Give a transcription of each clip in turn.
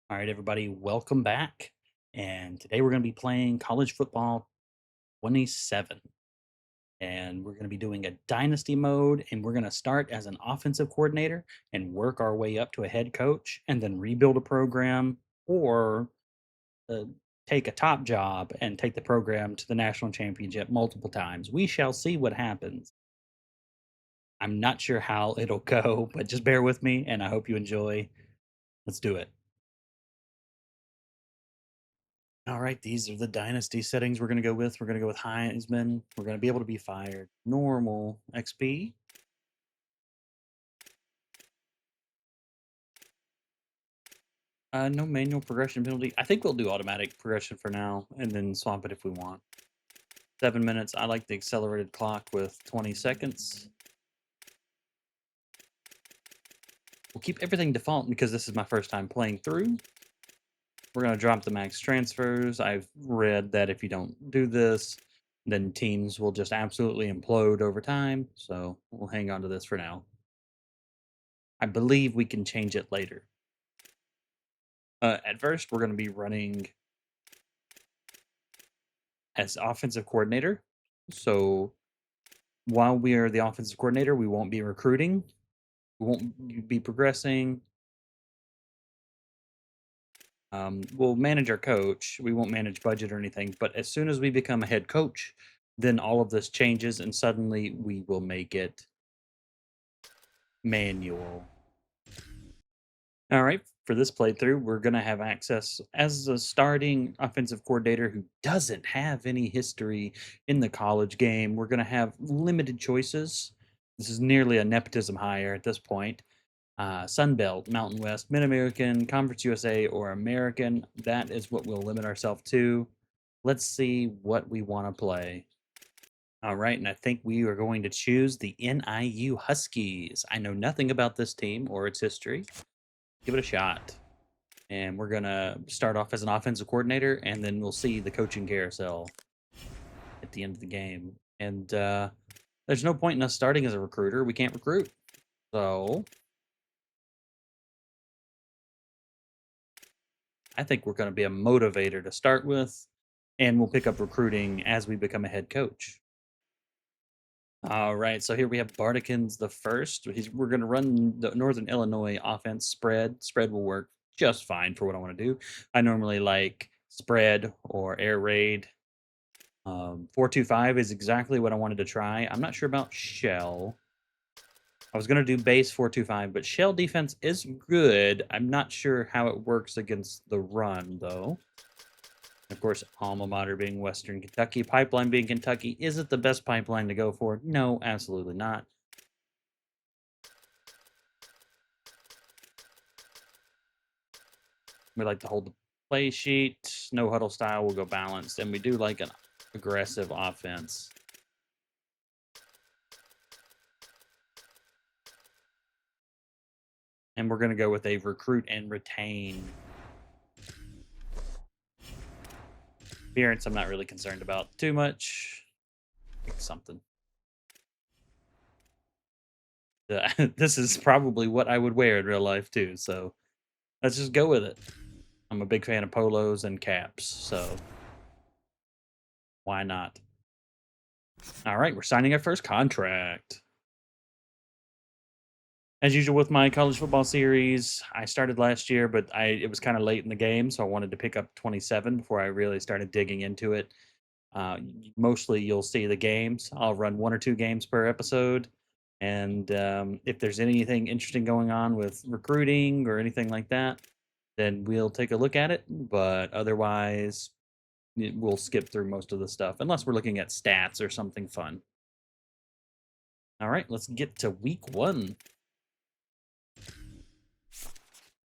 All right, everybody, welcome back. And today we're going to be playing college football 27. And we're going to be doing a dynasty mode. And we're going to start as an offensive coordinator and work our way up to a head coach and then rebuild a program or uh, take a top job and take the program to the national championship multiple times. We shall see what happens. I'm not sure how it'll go, but just bear with me and I hope you enjoy. Let's do it. All right, these are the dynasty settings we're going to go with. We're going to go with Heisman. We're going to be able to be fired. Normal XP. No manual progression penalty. I think we'll do automatic progression for now and then swap it if we want. 7 minutes. I like the accelerated clock with 20 seconds. We'll keep everything default because this is my first time playing through. We're going to drop the max transfers. I've read that if you don't do this, then teams will just absolutely implode over time. So we'll hang on to this for now. I believe we can change it later. At first, we're going to be running as offensive coordinator. So while we are the offensive coordinator, we won't be recruiting. We won't be progressing. We'll manage our coach. We won't manage budget or anything. But as soon as we become a head coach, then all of this changes and suddenly we will make it manual. All right, for this playthrough, we're going to have access as a starting offensive coordinator who doesn't have any history in the college game. We're going to have limited choices. This is nearly a nepotism hire at this point. Sun Belt, Mountain West, Mid American, Conference USA, or American. That is what we'll limit ourselves to. Let's see what we want to play. All right, and I think we are going to choose the NIU Huskies. I know nothing about this team or its history. Give it a shot. And we're going to start off as an offensive coordinator, and then we'll see the coaching carousel at the end of the game. And there's no point in us starting as a recruiter. We can't recruit. So I think we're going to be a motivator to start with, and we'll pick up recruiting as we become a head coach. All right, so here we have Bardikins the first. We're going to run the Northern Illinois offense spread. Spread will work just fine for what I want to do. I normally like spread or air raid. 4-2-5 is exactly what I wanted to try. I'm not sure about shell. I was going to do base 4-2-5, but shell defense is good. I'm not sure how it works against the run, though. Of course, alma mater being Western Kentucky, pipeline being Kentucky. Is it the best pipeline to go for? No, absolutely not. We like to hold the play sheet. No huddle style will go balanced. And we do like an aggressive offense. And we're going to go with a recruit and retain. Appearance, I'm not really concerned about too much. Pick something. This is probably what I would wear in real life too, so let's just go with it. I'm a big fan of polos and caps, so why not? All right, we're signing our first contract. As usual with my college football series, I started last year, but it was kind of late in the game, so I wanted to pick up 27 before I really started digging into it. Mostly, you'll see the games. I'll run 1 or 2 games per episode, and if there's anything interesting going on with recruiting or anything like that, then we'll take a look at it. But otherwise, we'll skip through most of the stuff unless we're looking at stats or something fun. All right, let's get to week 1.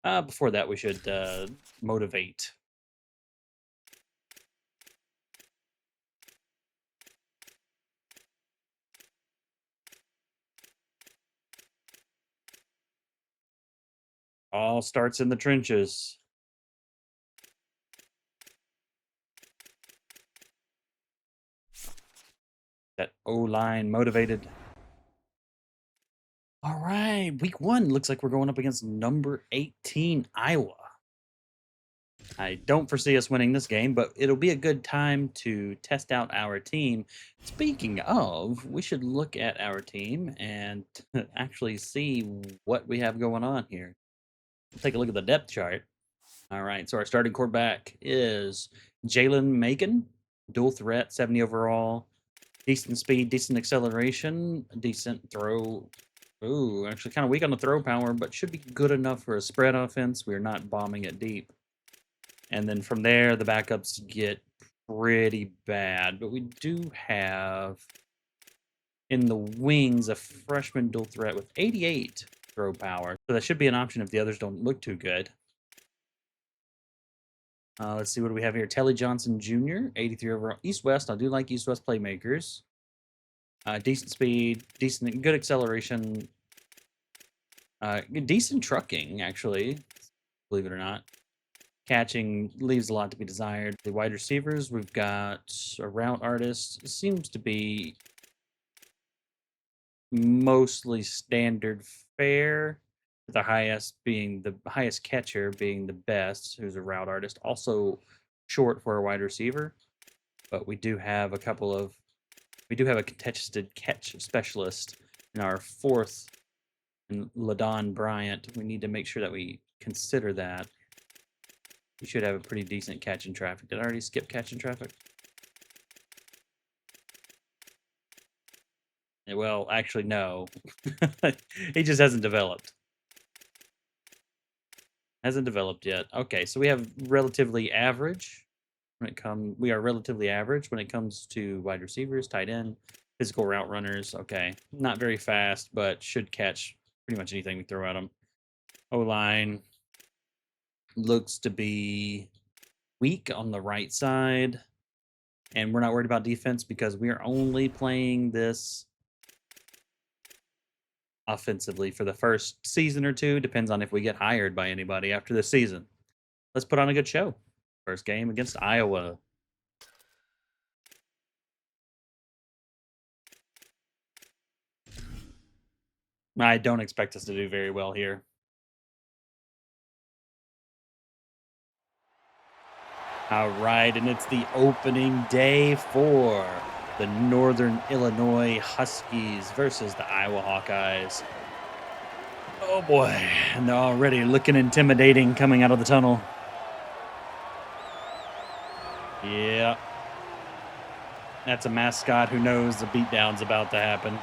Before that, we should motivate. All starts in the trenches. That O-line motivated. All right, week 1 looks like we're going up against number 18 Iowa. I don't foresee us winning this game, but it'll be a good time to test out our team. Speaking of, we should look at our team and actually see what we have going on here. Take a look at the depth chart. All right, so our starting quarterback is Jalen Macon, dual threat, 70 overall, decent speed, decent acceleration, decent throw. Ooh, actually kind of weak on the throw power, but should be good enough for a spread offense. We're not bombing it deep. And then from there, the backups get pretty bad. But we do have in the wings a freshman dual threat with 88 throw power. So that should be an option if the others don't look too good. Let's see, what do we have here? Telly Johnson Jr., 83 overall. East-West, I do like East-West playmakers. Decent speed, decent, good acceleration. Decent trucking, actually, believe it or not. Catching leaves a lot to be desired. The wide receivers, we've got a route artist. Seems to be mostly standard fare. The highest catcher being the best, who's a route artist. Also short for a wide receiver. But we do have a contested catch specialist in our fourth, in LaDon Bryant. We need to make sure that we consider that. We should have a pretty decent catch in traffic. Did I already skip catch in traffic? Well, actually, no. He just hasn't developed. Hasn't developed yet. Okay, so we have relatively average we are relatively average when it comes to wide receivers, tight end, physical route runners. Okay, not very fast, but should catch pretty much anything we throw at them. O-line looks to be weak on the right side, and we're not worried about defense because we are only playing this offensively for the first season or two. Depends on if we get hired by anybody after this season. Let's put on a good show. First game against Iowa. I don't expect us to do very well here. All right, and it's the opening day for the Northern Illinois Huskies versus the Iowa Hawkeyes. Oh boy, and they're already looking intimidating coming out of the tunnel. Yeah. That's a mascot who knows the beatdown's about to happen.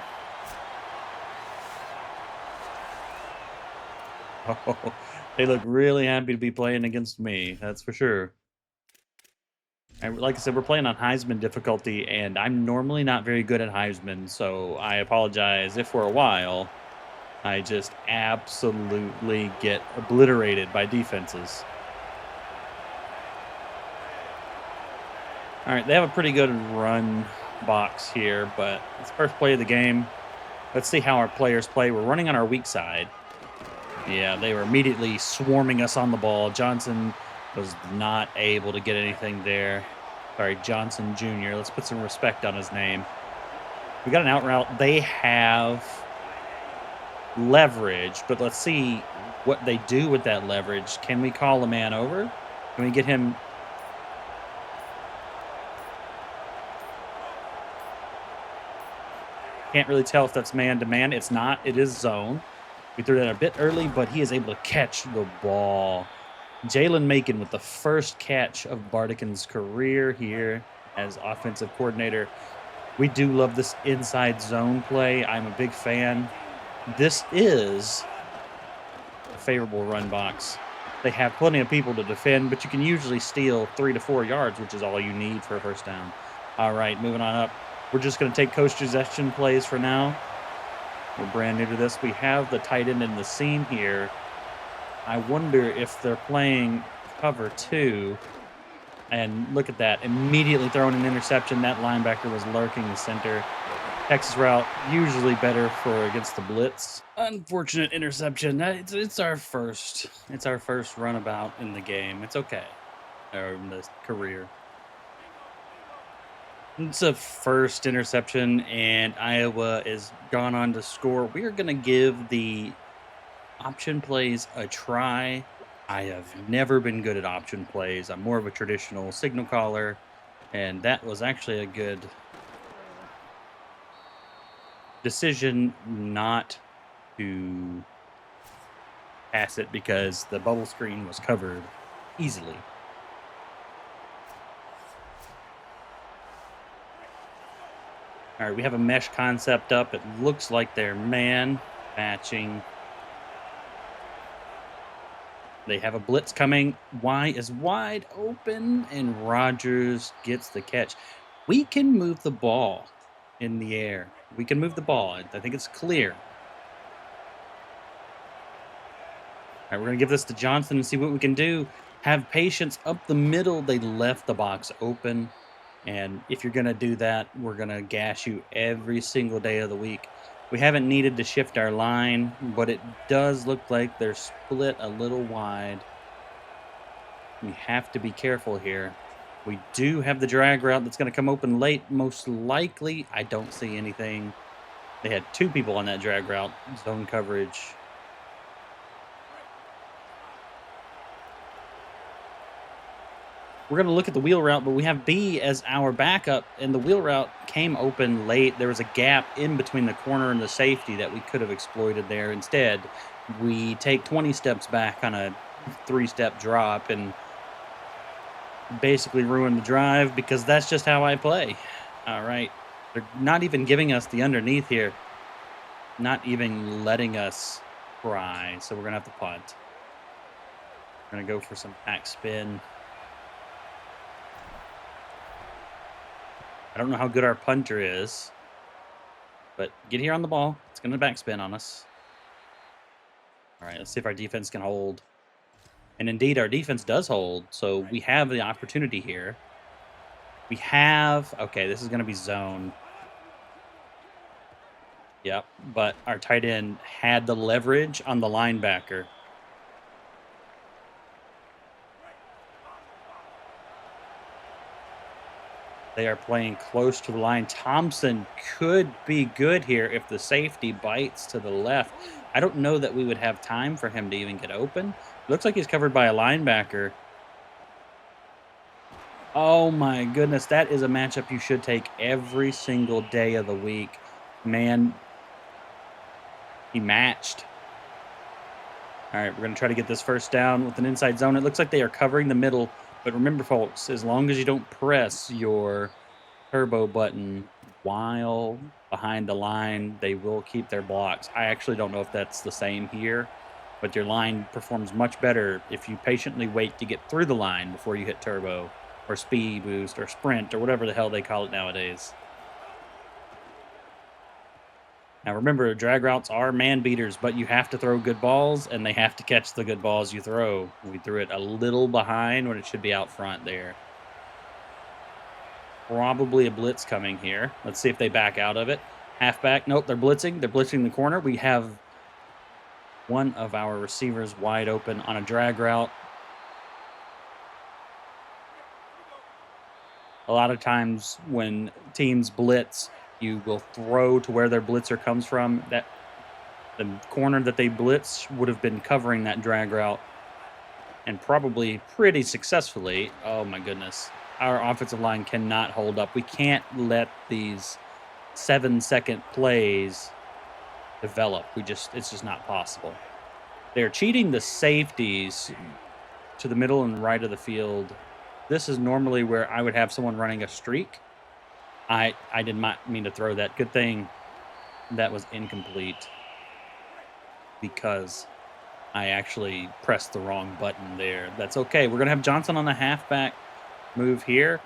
Oh, they look really happy to be playing against me, that's for sure. And like I said, we're playing on Heisman difficulty, and I'm normally not very good at Heisman, so I apologize if for a while I just absolutely get obliterated by defenses. All right, they have a pretty good run box here, but it's first play of the game. Let's see how our players play. We're running on our weak side. Yeah, they were immediately swarming us on the ball. Johnson was not able to get anything there. Sorry, Johnson Jr. Let's put some respect on his name. We got an out route. They have leverage, but let's see what they do with that leverage. Can we call a man over? Can we get him? Can't really tell if that's man-to-man. It's not. It is zone. We threw that a bit early, but he is able to catch the ball. Jalen Macon with the first catch of Bardican's career here as offensive coordinator. We do love this inside zone play. I'm a big fan. This is a favorable run box. They have plenty of people to defend, but you can usually steal 3 to 4 yards, which is all you need for a first down. All right, moving on up. We're just going to take coach possession plays for now. We're brand new to this. We have the tight end in the seam here. I wonder if they're playing cover 2. And look at that. Immediately throwing an interception. That linebacker was lurking the center. Texas route, usually better for against the blitz. Unfortunate interception. It's our first. It's our first runabout in the game. It's okay. Or in the career. It's a first interception, and Iowa is gone on to score. We are going to give the option plays a try. I have never been good at option plays. I'm more of a traditional signal caller, and that was actually a good decision not to pass it because the bubble screen was covered easily. All right, we have a mesh concept up. It looks like they're man matching. They have a blitz coming. Y is wide open, and Rogers gets the catch. We can move the ball in the air. We can move the ball. I think it's clear. All right, we're going to give this to Johnson and see what we can do. Have patience up the middle. They left the box open. And if you're going to do that, we're going to gash you every single day of the week. We haven't needed to shift our line, but it does look like they're split a little wide. We have to be careful here. We do have the drag route that's going to come open late. Most likely, I don't see anything. They had two people on that drag route, zone coverage. We're going to look at the wheel route, but we have B as our backup, and the wheel route came open late. There was a gap in between the corner and the safety that we could have exploited there. Instead, we take 20 steps back on a 3-step drop and basically ruin the drive because that's just how I play. All right. They're not even giving us the underneath here, not even letting us try. So we're going to have to punt. We're going to go for some back spin. I don't know how good our punter is, but get here on the ball. It's going to backspin on us. All right, let's see if our defense can hold. And indeed, our defense does hold, so we have the opportunity here. We have... Okay, this is going to be zone. Yep, but our tight end had the leverage on the linebacker. They are playing close to the line. Thompson could be good here if the safety bites to the left. I don't know that we would have time for him to even get open. Looks like he's covered by a linebacker. Oh my goodness, that is a matchup you should take every single day of the week. Man, he matched. All right, we're going to try to get this first down with an inside zone. It looks like they are covering the middle. But remember, folks, as long as you don't press your turbo button while behind the line, they will keep their blocks. I actually don't know if that's the same here, but your line performs much better if you patiently wait to get through the line before you hit turbo or speed boost or sprint or whatever the hell they call it nowadays. Now remember, drag routes are man beaters, but you have to throw good balls, and they have to catch the good balls you throw. We threw it a little behind when it should be out front there. Probably a blitz coming here. Let's see if they back out of it. Halfback. Nope, they're blitzing. They're blitzing the corner. We have one of our receivers wide open on a drag route. A lot of times when teams blitz, you will throw to where their blitzer comes from. That the corner that they blitz would have been covering that drag route, and probably pretty successfully. Oh my goodness. Our offensive line cannot hold up. We can't let these 7-second plays develop. It's just not possible. They're cheating the safeties to the middle and right of the field. This is normally where I would have someone running a streak. I did not mean to throw that. Good thing that was incomplete because I actually pressed the wrong button there. That's okay. We're going to have Johnson on the halfback move here.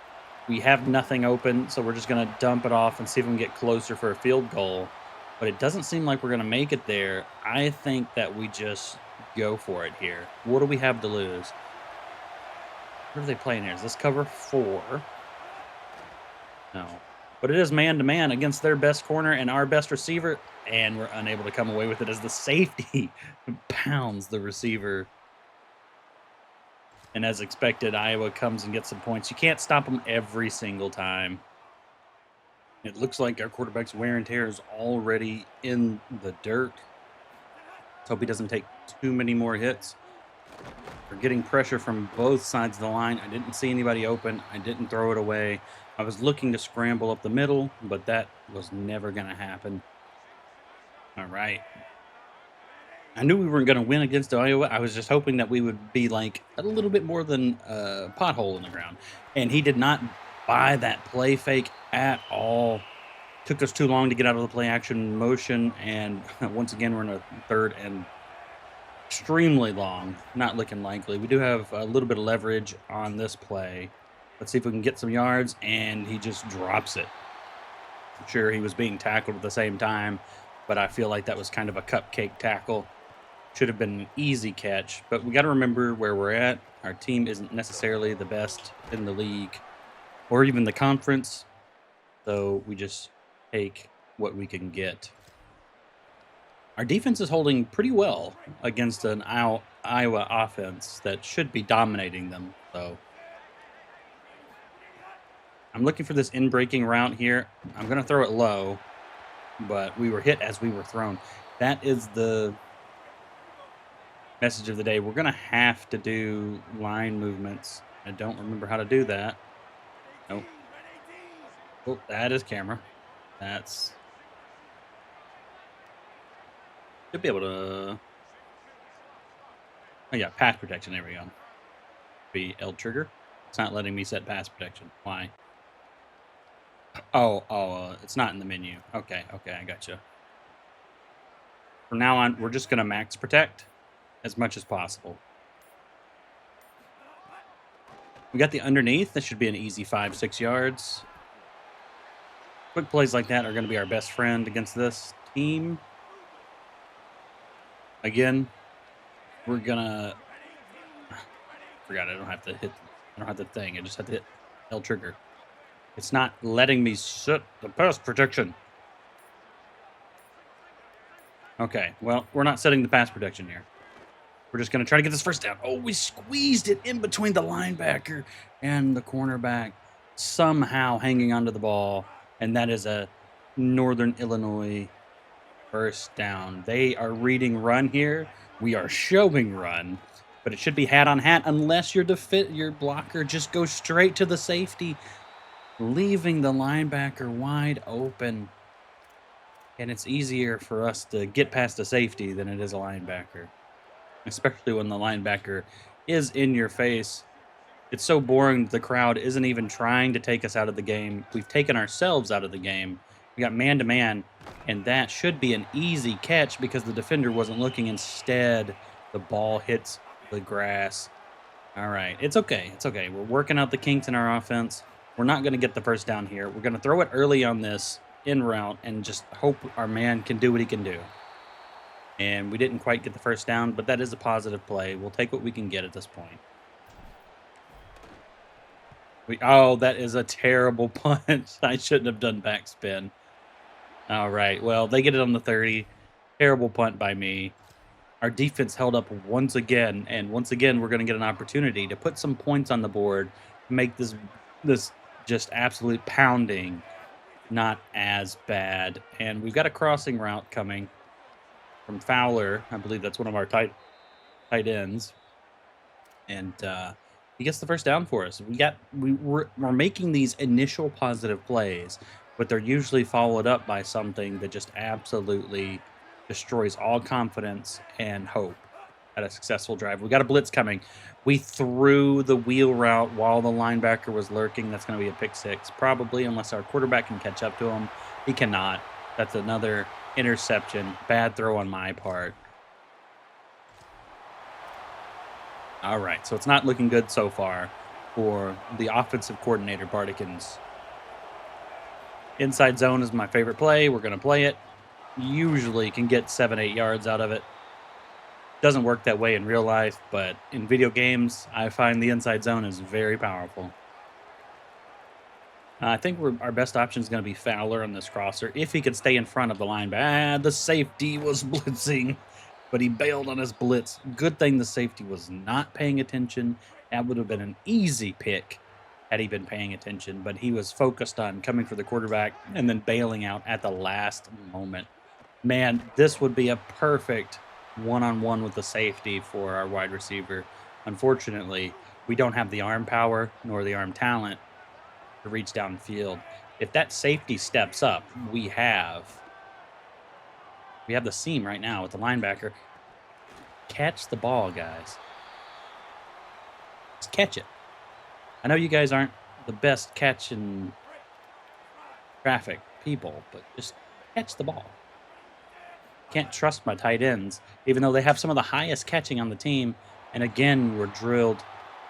We have nothing open, so we're just going to dump it off and see if we can get closer for a field goal. But it doesn't seem like we're going to make it there. I think that we just go for it here. What do we have to lose? What are they playing here? Is this cover 4? No. But it is man-to-man against their best corner and our best receiver, and we're unable to come away with it as the safety pounds the receiver. And as expected, Iowa comes and gets some points. You can't stop them every single time. It looks like our quarterback's wear and tear is already in the dirt. Let's hope he doesn't take too many more hits. We're getting pressure from both sides of the line. I didn't see anybody open. I didn't throw it away. I was looking to scramble up the middle, but that was never going to happen. All right. I knew we weren't going to win against Iowa. I was just hoping that we would be like a little bit more than a pothole in the ground. And he did not buy that play fake at all. Took us too long to get out of the play action motion. And once again, we're in a third and extremely long. Not looking likely. We do have a little bit of leverage on this play. Let's see if we can get some yards. And he just drops it. I'm sure he was being tackled at the same time, but I feel like that was kind of a cupcake tackle. Should have been an easy catch, but we got to remember where we're at. Our team isn't necessarily the best in the league or even the conference, so we just take what we can get. Our defense is holding pretty well against an Iowa offense that should be dominating them, so I'm looking for this in-breaking route here. I'm going to throw it low, but we were hit as we were thrown. That is the message of the day. We're going to have to do line movements. I don't remember how to do that. Nope. Oh, that is camera. That's... Should be able to... Oh, yeah, pass protection. There we go. Be L trigger. It's not letting me set pass protection. Why? Oh, it's not in the menu. Okay, I gotcha. From now on, we're just going to max protect as much as possible. We got the underneath. That should be an easy 5-6 yards. Quick plays like that are going to be our best friend against this team. Again, we're gonna... Forgot I don't have to hit... I don't have the thing. I just have to hit L trigger. It's not letting me set the pass protection. Okay, well, we're not setting the pass protection here. We're just going to try to get this first down. Oh, we squeezed it in between the linebacker and the cornerback, somehow hanging onto the ball. And that is a Northern Illinois first down. They are reading run here. We are showing run, but it should be hat on hat unless your blocker just goes straight to the safety, leaving the linebacker wide open. And it's easier for us to get past a safety than it is a linebacker, especially when the linebacker is in your face. It's so boring. The crowd isn't even trying to take us out of the game. We've taken ourselves out of the game. We got man-to-man, and that should be an easy catch because the defender wasn't looking. Instead, the ball hits the grass. All right, it's okay. It's okay. We're working out the kinks in our offense. We're not going to get the first down here. We're going to throw it early on this in route and just hope our man can do what he can do. And we didn't quite get the first down, but that is a positive play. We'll take what we can get at this point. Oh, that is a terrible punch. I shouldn't have done backspin. All right, well, they get it on the 30. Terrible punt by me. Our defense held up once again, and once again, we're going to get an opportunity to put some points on the board, make this just absolute pounding not as bad. And we've got a crossing route coming from Fowler. I believe that's one of our tight ends. And he gets the first down for us. We're making these initial positive plays, but they're usually followed up by something that just absolutely destroys all confidence and hope at a successful drive. We got a blitz coming. We threw the wheel route while the linebacker was lurking. That's going to be a pick six, probably, unless our quarterback can catch up to him. He cannot. That's another interception. Bad throw on my part. All right, so it's not looking good so far for the offensive coordinator, Bardikins. Inside zone is my favorite play. We're going to play it. Usually can get 7-8 yards out of it. Doesn't work that way in real life, but in video games, I find the inside zone is very powerful. I think our best option is going to be Fowler on this crosser. If he could stay in front of the linebacker. The safety was blitzing, but he bailed on his blitz. Good thing the safety was not paying attention. That would have been an easy pick had he been paying attention, but he was focused on coming for the quarterback and then bailing out at the last moment. Man, this would be a perfect one-on-one with the safety for our wide receiver. Unfortunately, we don't have the arm power nor the arm talent to reach downfield. If that safety steps up, we have the seam right now with the linebacker. Catch the ball, guys. Just catch it. I know you guys aren't the best catching traffic people, but just catch the ball. Can't trust my tight ends, even though they have some of the highest catching on the team. And again, we're drilled.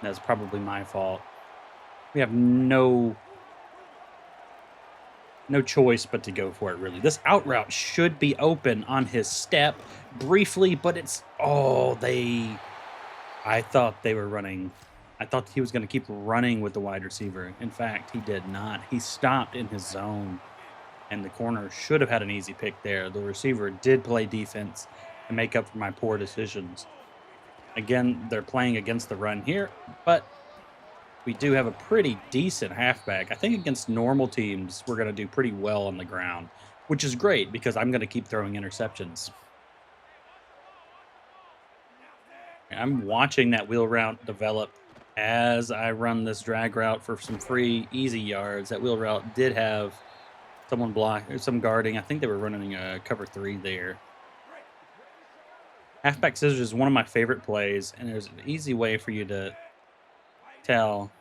That's probably my fault. We have no choice but to go for it, really. This out route should be open on his step briefly, but it's I thought they were running. I thought he was going to keep running with the wide receiver. In fact, he did not. He stopped in his zone, and the corner should have had an easy pick there. The receiver did play defense to make up for my poor decisions. Again, they're playing against the run here, but we do have a pretty decent halfback. I think against normal teams, we're going to do pretty well on the ground, which is great because I'm going to keep throwing interceptions. I'm watching that wheel route develop as I run this drag route for some free, easy yards. That wheel route did have someone block or some guarding. I think they were running a cover 3 there. Halfback scissors is one of my favorite plays, and there's an easy way for you to tell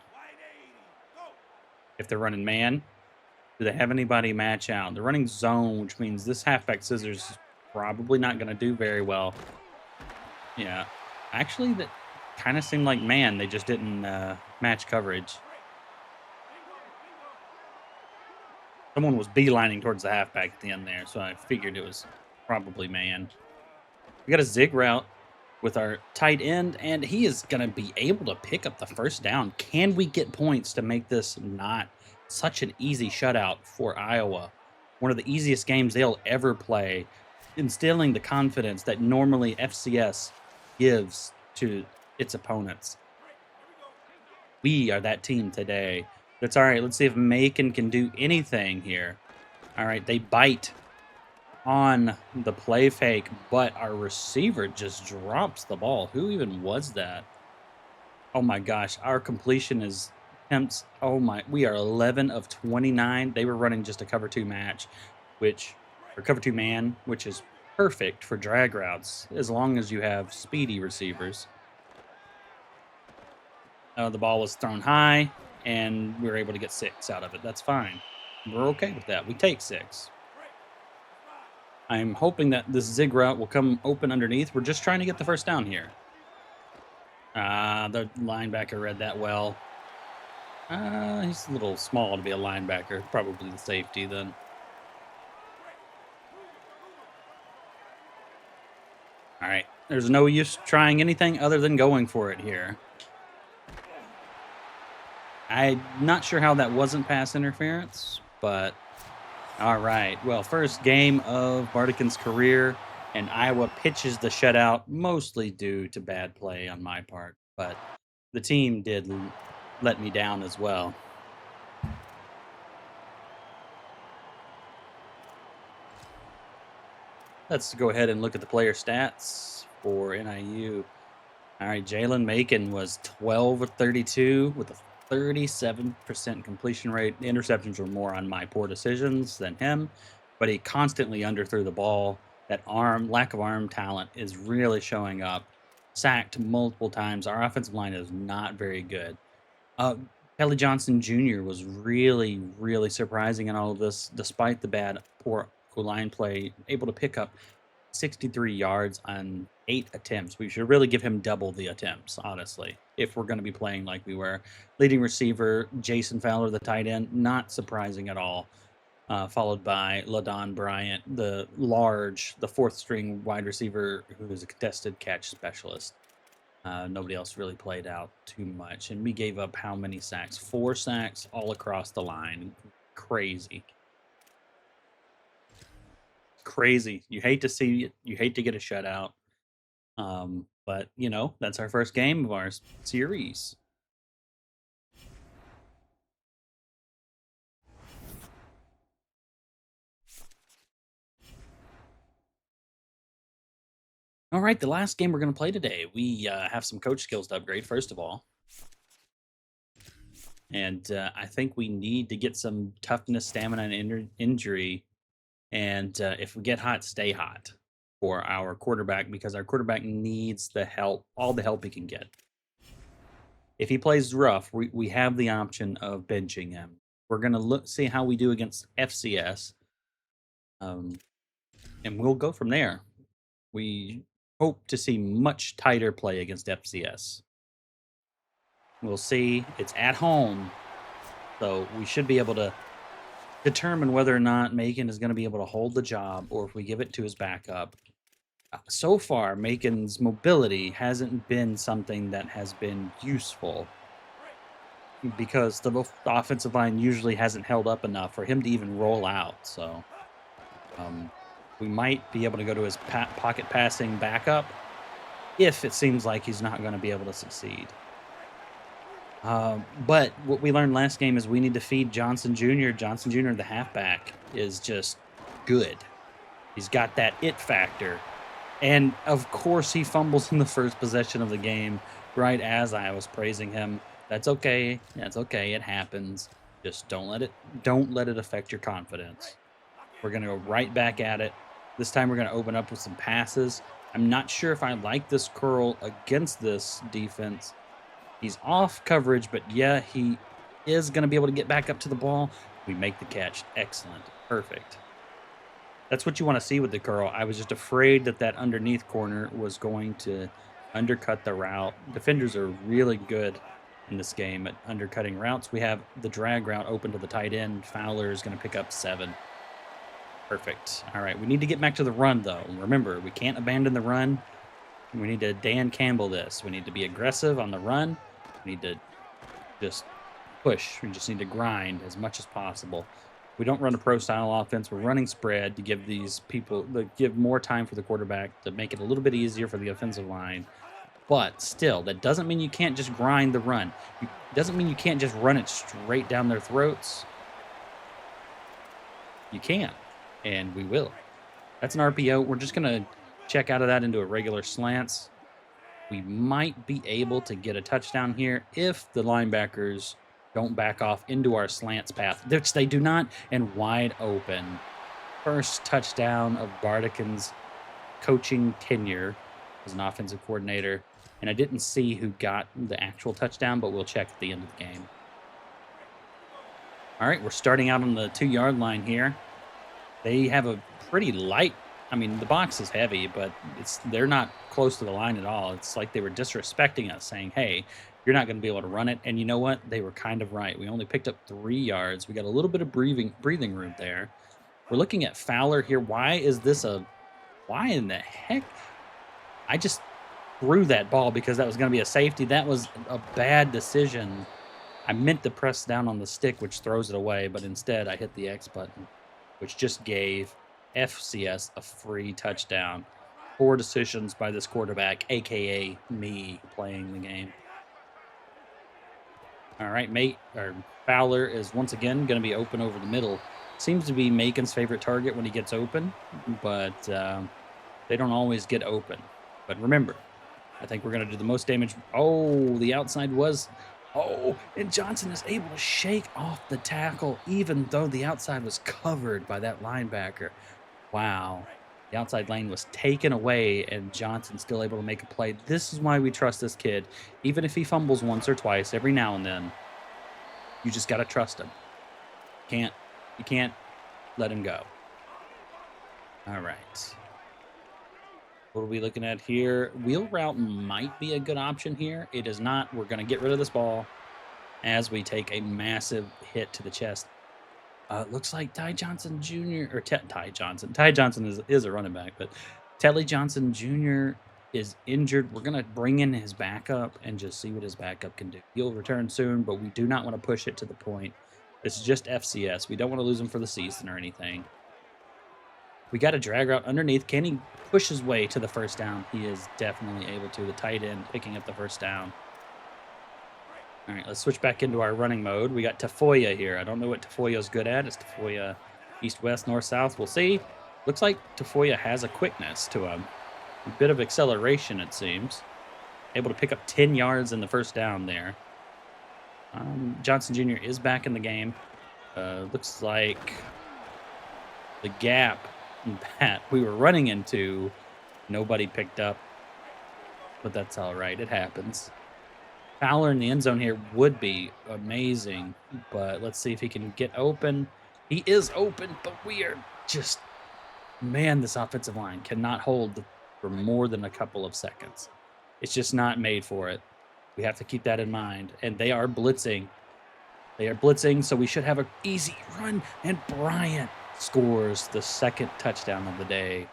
if they're running man. Do they have anybody match out? They're running zone, which means this halfback scissors is probably not going to do very well. Yeah. Actually, that kind of seemed like man. They just didn't match coverage. Someone was beelining towards the halfback at the end there, so I figured it was probably man. We got a zig route with our tight end, and he is going to be able to pick up the first down. Can we get points to make this not such an easy shutout for Iowa? One of the easiest games they'll ever play, instilling the confidence that normally FCS gives to its opponents. We are that team today. That's all right. Let's see if Macon can do anything here. All right, they bite on the play fake, but our receiver just drops the ball. Who even was that? Oh my gosh, our completion is attempts. Oh my, we are 11 of 29. They were running just a cover 2 match, or cover 2 man, which is perfect for drag routes as long as you have speedy receivers. The ball was thrown high, and we were able to get 6 out of it. That's fine. We're okay with that. We take 6. I'm hoping that this zig route will come open underneath. We're just trying to get the first down here. The linebacker read that well. He's a little small to be a linebacker. Probably the safety then. All right. There's no use trying anything other than going for it here. I'm not sure how that wasn't pass interference, but all right. Well, first game of Bardikin's career, and Iowa pitches the shutout, mostly due to bad play on my part, but the team did let me down as well. Let's go ahead and look at the player stats for NIU. All right, Jalen Macon was 12 of 32 with a 37% completion rate. The interceptions were more on my poor decisions than him, but he constantly underthrew the ball. That lack of arm talent is really showing up. Sacked multiple times. Our offensive line is not very good. Kelly Johnson Jr. was really, really surprising in all of this, despite the poor line play, able to pick up 63 yards on 8 attempts. We should really give him double the attempts, honestly, if we're going to be playing like we were. Leading receiver, Jason Fowler, the tight end, not surprising at all. Followed by LaDon Bryant, the 4th string wide receiver who is a contested catch specialist. Nobody else really played out too much. And we gave up how many sacks? 4 sacks all across the line. Crazy. Crazy. You hate to see it. You hate to get a shutout. But, that's our first game of our series. All right, the last game we're going to play today, we have some coach skills to upgrade, first of all. And I think we need to get some toughness, stamina, and injury. And if we get hot, stay hot for our quarterback because our quarterback needs the help, all the help he can get. If he plays rough, we have the option of benching him. We're going to see how we do against FCS. And we'll go from there. We hope to see much tighter play against FCS. We'll see. It's at home, so we should be able to determine whether or not Macon is going to be able to hold the job or if we give it to his backup. So far, Macon's mobility hasn't been something that has been useful because the offensive line usually hasn't held up enough for him to even roll out. So we might be able to go to his pocket passing backup if it seems like he's not going to be able to succeed. But what we learned last game is we need to feed Johnson Jr. Johnson Jr., the halfback, is just good. He's got that it factor. And, of course, he fumbles in the first possession of the game right as I was praising him. That's okay. That's okay. It happens. Just don't let it affect your confidence. We're going to go right back at it. This time we're going to open up with some passes. I'm not sure if I like this curl against this defense. He's off coverage, but yeah, he is going to be able to get back up to the ball. We make the catch. Excellent. Perfect. That's what you want to see with the curl. I was just afraid that that underneath corner was going to undercut the route. Defenders are really good in this game at undercutting routes. We have the drag route open to the tight end. Fowler is going to pick up 7. Perfect. All right, we need to get back to the run, though. Remember, we can't abandon the run. We need to Dan Campbell this. We need to be aggressive on the run. We need to just push. We just need to grind as much as possible. We don't run a pro-style offense. We're running spread to give these people, give more time for the quarterback to make it a little bit easier for the offensive line. But still, that doesn't mean you can't just grind the run. It doesn't mean you can't just run it straight down their throats. You can, and we will. That's an RPO. We're just going to check out of that into a regular slants. We might be able to get a touchdown here if the linebackers don't back off into our slants path, which they do not, and wide open. First touchdown of Bardikin's coaching tenure as an offensive coordinator. And I didn't see who got the actual touchdown, but we'll check at the end of the game. All right, we're starting out on the 2-yard line here. They have a pretty light, I mean, the box is heavy, but they're not close to the line at all. It's like they were disrespecting us, saying, hey, you're not going to be able to run it. And you know what? They were kind of right. We only picked up 3 yards. We got a little bit of breathing room there. We're looking at Fowler here. Why in the heck? I just threw that ball because that was going to be a safety. That was a bad decision. I meant to press down on the stick, which throws it away, but instead I hit the X button, which just gave FCS a free touchdown. Poor decisions by this quarterback, a.k.a. me playing the game. All right, Fowler is once again going to be open over the middle. Seems to be Macon's favorite target when he gets open, but they don't always get open. But remember, I think we're going to do the most damage. Oh, the outside was... Oh, and Johnson is able to shake off the tackle even though the outside was covered by that linebacker. Wow. The outside lane was taken away, and Johnson's still able to make a play. This is why we trust this kid. Even if he fumbles once or twice, every now and then, you just got to trust him. You can't let him go. All right. What are we looking at here? Wheel route might be a good option here. It is not. We're going to get rid of this ball as we take a massive hit to the chest. Looks like Ty Johnson Jr. or Ty Johnson. Ty Johnson is a running back, but Telly Johnson Jr. is injured. We're going to bring in his backup and just see what his backup can do. He'll return soon, but we do not want to push it to the point. It's just FCS. We don't want to lose him for the season or anything. We got a drag route underneath. Can he push his way to the first down? He is definitely able to. The tight end picking up the first down. All right, let's switch back into our running mode. We got Tafoya here. I don't know what Tafoya's good at. Is Tafoya east, west, north, south? We'll see. Looks like Tafoya has a quickness to him. A bit of acceleration, it seems. Able to pick up 10 yards in the first down there. Johnson Jr. is back in the game. Looks like the gap that we were running into, nobody picked up. But that's all right. It happens. Fowler in the end zone here would be amazing. But let's see if he can get open. He is open, but we are just... Man, this offensive line cannot hold for more than a couple of seconds. It's just not made for it. We have to keep that in mind. And they are blitzing. They are blitzing, so we should have an easy run. And Bryant scores the second touchdown of the day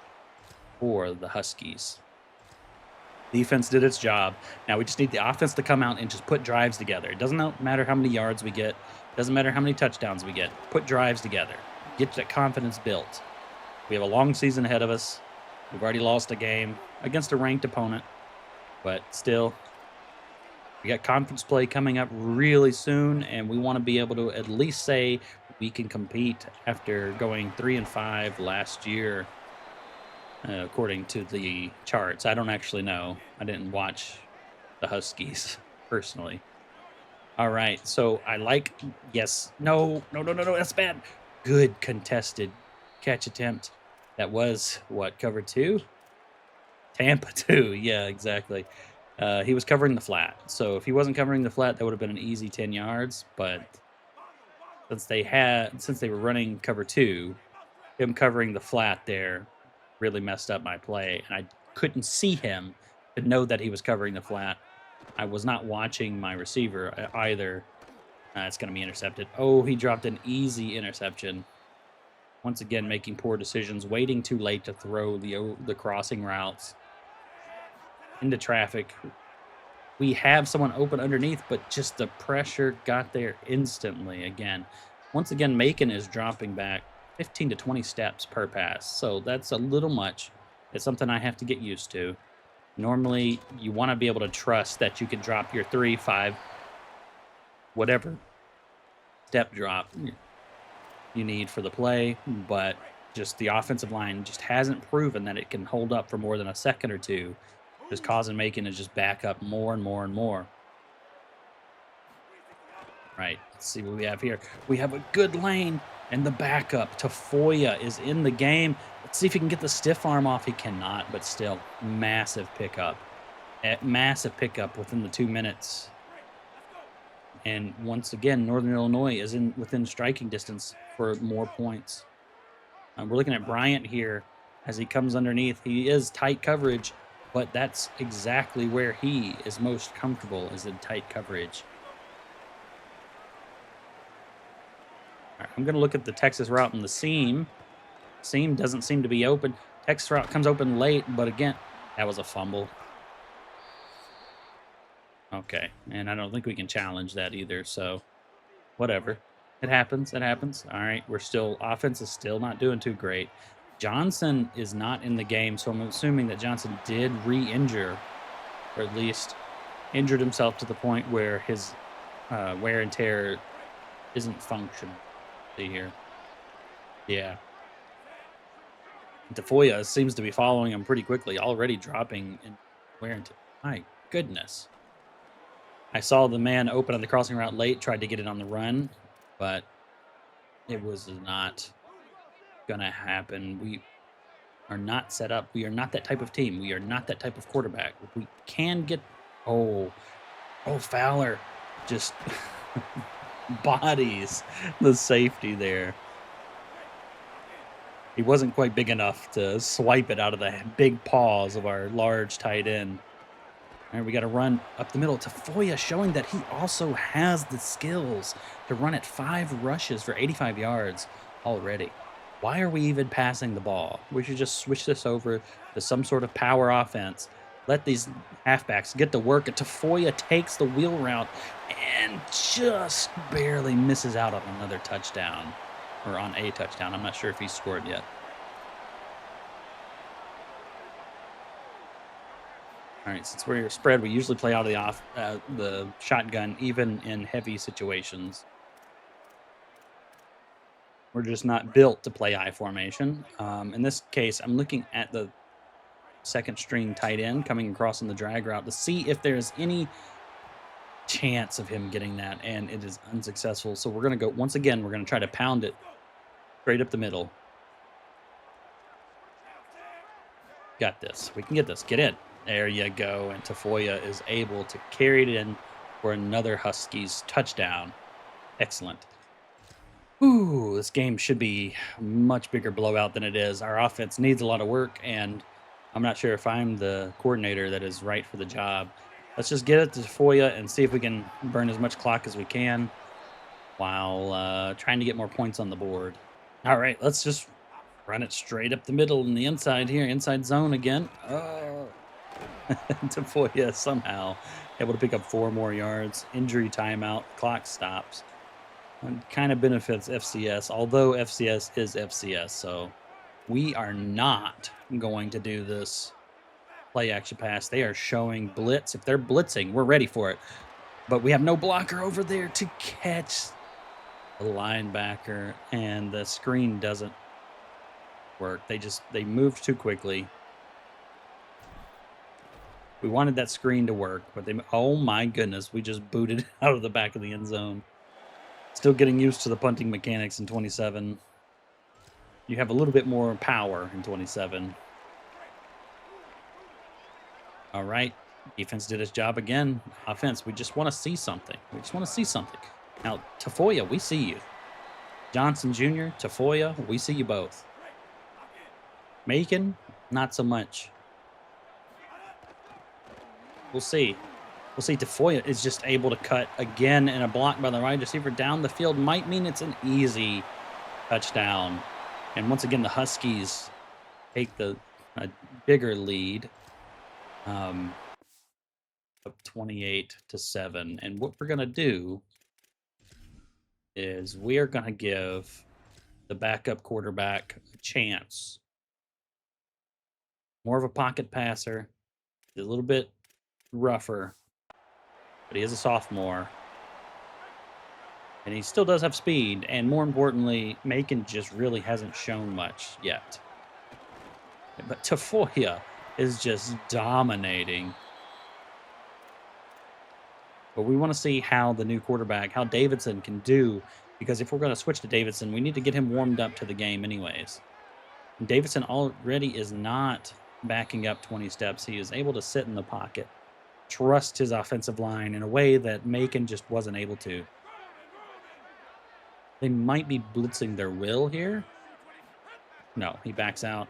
for the Huskies. Defense did its job. Now we just need the offense to come out and just put drives together. It doesn't matter how many yards we get. It doesn't matter how many touchdowns we get. Put drives together. Get that confidence built. We have a long season ahead of us. We've already lost a game against a ranked opponent. But still, we got conference play coming up really soon, and we want to be able to at least say we can compete after going 3-5 last year, according to the charts. I don't actually know. I didn't watch the Huskies personally. All right, so I like... Yes. No, that's bad. Good contested catch attempt. That was, what, cover 2? Tampa 2, yeah, exactly. He was covering the flat. So if he wasn't covering the flat, that would have been an easy 10 yards. But since they were running cover 2, him covering the flat there really messed up my play. And I couldn't see him to know that he was covering the flat. I was not watching my receiver either. It's going to be intercepted. Oh, he dropped an easy interception. Once again, making poor decisions, waiting too late to throw the crossing routes into traffic. We have someone open underneath, but just the pressure got there instantly again. Once again, Macon is dropping back 15 to 20 steps per pass, so that's a little much. It's something I have to get used to. Normally, you want to be able to trust that you can drop your 3, 5, whatever step drop you need for the play, but just the offensive line just hasn't proven that it can hold up for more than a second or two, just causing Macon to just back up more and more and more. Right, let's see what we have here. We have a good lane, and the backup, Tafoya, is in the game. Let's see if he can get the stiff arm off. He cannot, but still, massive pickup. Massive pickup within the 2 minutes. And once again, Northern Illinois is within striking distance for more points. We're looking at Bryant here as he comes underneath. He is tight coverage, but that's exactly where he is most comfortable, is in tight coverage. All right, I'm going to look at the Texas route and the seam. Seam doesn't seem to be open. Texas route comes open late, but again, that was a fumble. Okay, and I don't think we can challenge that either, so whatever. It happens, it happens. All right, offense is still not doing too great. Johnson is not in the game, so I'm assuming that Johnson did re-injure, or at least injured himself to the point where his wear and tear isn't functional. See here. Yeah. Tafoya seems to be following him pretty quickly, already dropping in wear and tear. My goodness. I saw the man open on the crossing route late, tried to get it on the run, but it was not going to happen. We are not set up. We are not that type of team. We are not that type of quarterback. We can get... Oh, Fowler just bodies the safety there. He wasn't quite big enough to swipe it out of the big paws of our large tight end. All right, we got to run up the middle. Tafoya showing that he also has the skills to run at 5 rushes for 85 yards already. Why are we even passing the ball? We should just switch this over to some sort of power offense. Let these halfbacks get to work. Tafoya takes the wheel route and just barely misses out on another touchdown. Or on a touchdown. I'm not sure if he scored yet. All right, since we're spread, we usually play out of the shotgun, even in heavy situations. We're just not built to play I formation. In this case, I'm looking at the second string tight end coming across in the drag route to see if there's any chance of him getting that, and it is unsuccessful. So we're going to go, once again, we're going to try to pound it straight up the middle. Got this. We can get this. Get in. There you go. And Tafoya is able to carry it in for another Huskies touchdown. Excellent. Ooh, this game should be a much bigger blowout than it is. Our offense needs a lot of work, and I'm not sure if I'm the coordinator that is right for the job. Let's just get it to Tafoya and see if we can burn as much clock as we can while trying to get more points on the board. All right, let's just run it straight up the middle in the inside here, inside zone again. Oh, Tafoya somehow able to pick up 4 more yards. Injury timeout, clock stops. And kind of benefits FCS, although FCS is FCS, so we are not going to do this play action pass. They are showing blitz. If they're blitzing, we're ready for it. But we have no blocker over there to catch the linebacker, and the screen doesn't work. They moved too quickly. We wanted that screen to work, but oh my goodness, we just booted out of the back of the end zone. Still getting used to the punting mechanics in 27. You have a little bit more power in 27. All right. Defense did its job again. Offense, we just want to see something. We just want to see something. Now, Tafoya, we see you. Johnson Jr., Tafoya, we see you both. Macon, not so much. We'll see. We'll see. Tafoya is just able to cut again, and a block by the wide receiver down the field might mean it's an easy touchdown. And once again, the Huskies take a bigger lead, up 28-7. And what we're gonna do is we are gonna give the backup quarterback a chance. More of a pocket passer, a little bit rougher, but he is a sophomore. And he still does have speed, and more importantly, Macon just really hasn't shown much yet. But Tafoya is just dominating. But we want to see how the new quarterback, how Davidson can do, because if we're going to switch to Davidson, we need to get him warmed up to the game anyways. And Davidson already is not backing up 20 steps. He is able to sit in the pocket, trust his offensive line in a way that Macon just wasn't able to. They might be blitzing their will here. No, he backs out.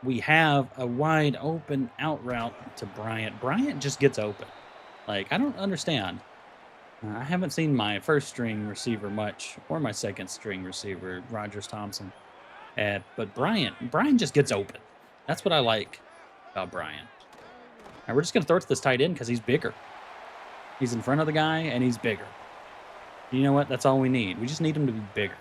We have a wide open out route to Bryant. Bryant just gets open. Like, I don't understand. I haven't seen my first string receiver much, or my second string receiver, Rogers Thompson. But Bryant just gets open. That's what I like about Bryant. And we're just going to throw it to this tight end because he's bigger. He's in front of the guy, and he's bigger. You know what? That's all we need. We just need him to be bigger.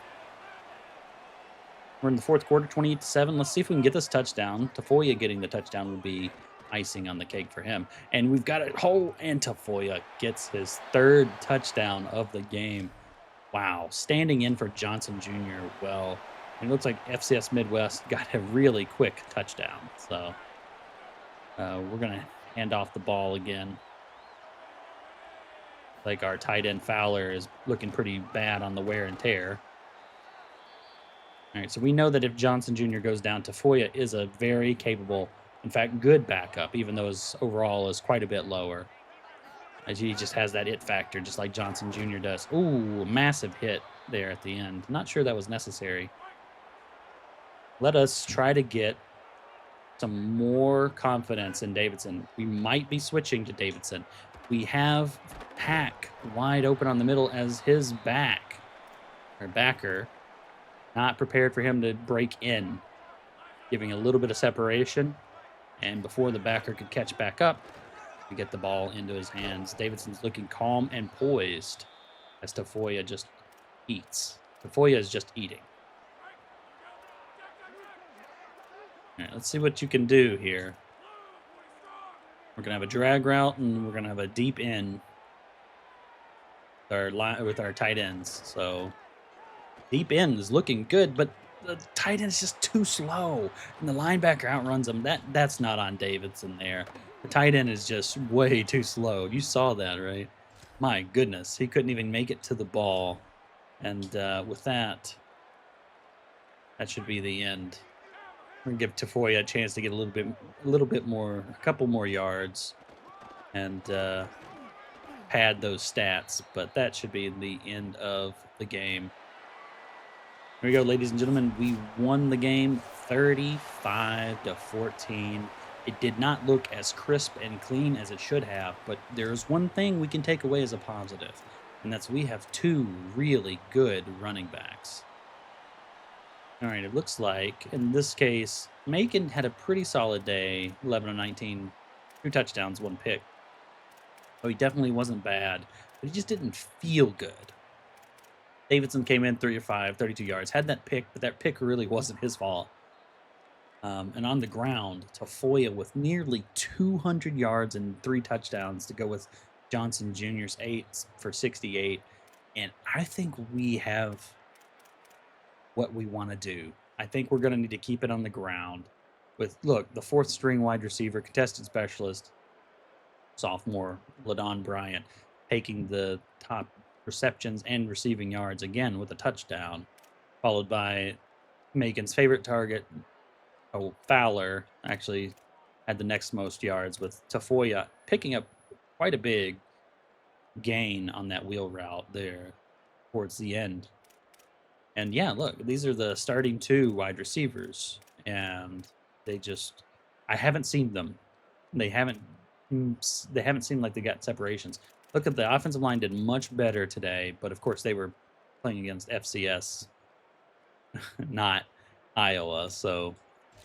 We're in the fourth quarter, 28-7. Let's see if we can get this touchdown. Tafoya getting the touchdown would be icing on the cake for him. And we've got it whole, and Tafoya gets his 3rd touchdown of the game. Wow. Standing in for Johnson Jr. well. It looks like FCS Midwest got a really quick touchdown. So we're going to hand off the ball again. Like our tight end Fowler is looking pretty bad on the wear and tear. All right, so we know that if Johnson Jr. goes down, Tafoya is a very capable, in fact, good backup, even though his overall is quite a bit lower. As he just has that it factor, just like Johnson Jr. does. Ooh, massive hit there at the end. Not sure that was necessary. Let us try to get some more confidence in Davidson. We might be switching to Davidson. We have Hack wide open on the middle as his backer. Not prepared for him to break in. Giving a little bit of separation. And before the backer could catch back up, we get the ball into his hands. Davidson's looking calm and poised as Tafoya just eats. Tafoya is just eating. All right, let's see what you can do here. We're going to have a drag route, and we're going to have a deep in with our tight ends. So deep end is looking good, but the tight end is just too slow, and the linebacker outruns him. That's not on Davidson there. The tight end is just way too slow. You saw that, right? My goodness, he couldn't even make it to the ball. And with that, that should be the end. We're gonna give Tafoya a chance to get a little bit more, a couple more yards, and pad those stats. But that should be the end of the game. Here we go, ladies and gentlemen. We won the game 35-14. It did not look as crisp and clean as it should have, but there's one thing we can take away as a positive, and that's we have two really good running backs. All right, it looks like in this case, Macon had a pretty solid day, 11 of 19, 2 touchdowns, 1 pick. So he definitely wasn't bad, but he just didn't feel good. Davidson came in 3 of 5, 32 yards, had that pick, but that pick really wasn't his fault. And on the ground, Tafoya with nearly 200 yards and 3 touchdowns to go with Johnson Jr.'s 8 for 68. And I think we have what we want to do. I think we're going to need to keep it on the ground with, look, the 4th string wide receiver, contested specialist, sophomore LaDon Bryant, taking the top receptions and receiving yards again with a touchdown, followed by Macon's favorite target, Fowler, actually had the next most yards with Tafoya picking up quite a big gain on that wheel route there towards the end. And yeah, look, these are the starting 2 wide receivers, and I haven't seen them. They haven't seemed like they got separations. Look at the offensive line did much better today, but of course they were playing against FCS, not Iowa. So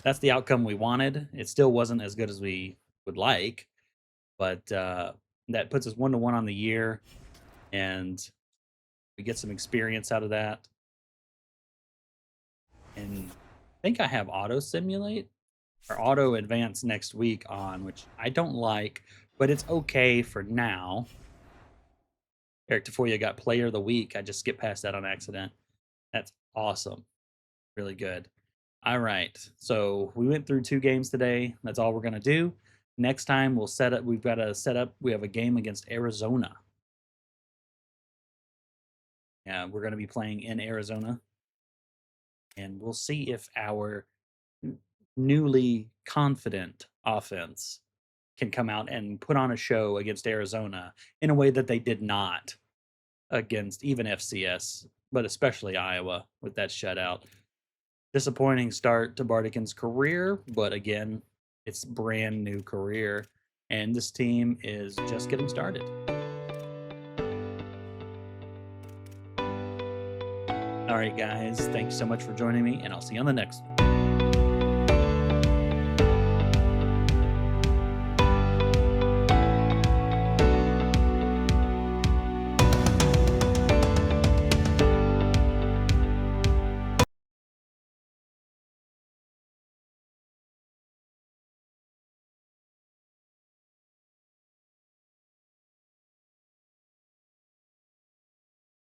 that's the outcome we wanted. It still wasn't as good as we would like, but that puts us 1-1 on the year, and we get some experience out of that. And I think I have auto simulate or auto advance next week on, which I don't like, but it's okay for now. Eric Tafoya got player of the week. I just skipped past that on accident. That's awesome. Really good. All right. So we went through 2 games today. That's all we're going to do. Next time we'll set up, we have a game against Arizona. Yeah, we're going to be playing in Arizona. And we'll see if our newly confident offense can come out and put on a show against Arizona in a way that they did not against even FCS, but especially Iowa with that shutout. Disappointing start to Bardikin's career, but again, it's brand new career, and this team is just getting started. All right, guys, thank you so much for joining me, and I'll see you on the next one.